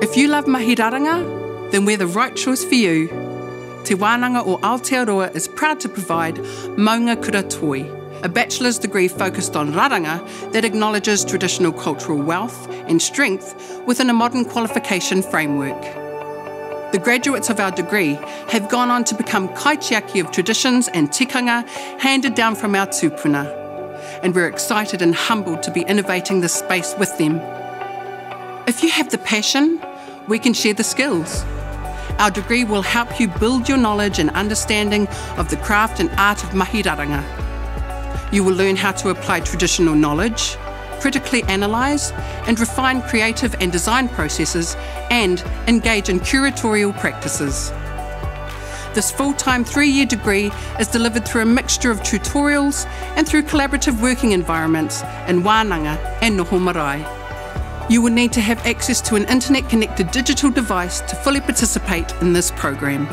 If you love mahi Raranga, then we're the right choice for you. Te Wānanga o Aotearoa is proud to provide Maunga Kura Toi, a bachelor's degree focused on Raranga that acknowledges traditional cultural wealth and strength within a modern qualification framework. The graduates of our degree have gone on to become kaitiaki of traditions and tikanga handed down from our tūpuna, and we're excited and humbled to be innovating this space with them. If you have the passion, we can share the skills. Our degree will help you build your knowledge and understanding of the craft and art of mahi Raranga. You will learn how to apply traditional knowledge, critically analyse and refine creative and design processes, and engage in curatorial practices. This full-time 3-year degree is delivered through a mixture of tutorials and through collaborative working environments in wānanga and noho marae. You will need to have access to an internet-connected digital device to fully participate in this program.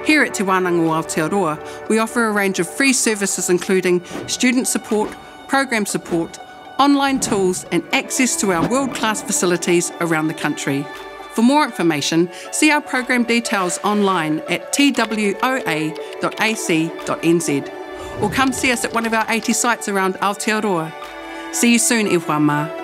Here at Te Wānanga o Aotearoa, we offer a range of free services including student support, program support, online tools and access to our world-class facilities around the country. For more information, see our program details online at twoa.ac.nz or come see us at one of our 80 sites around Aotearoa. See you soon, e whā mā.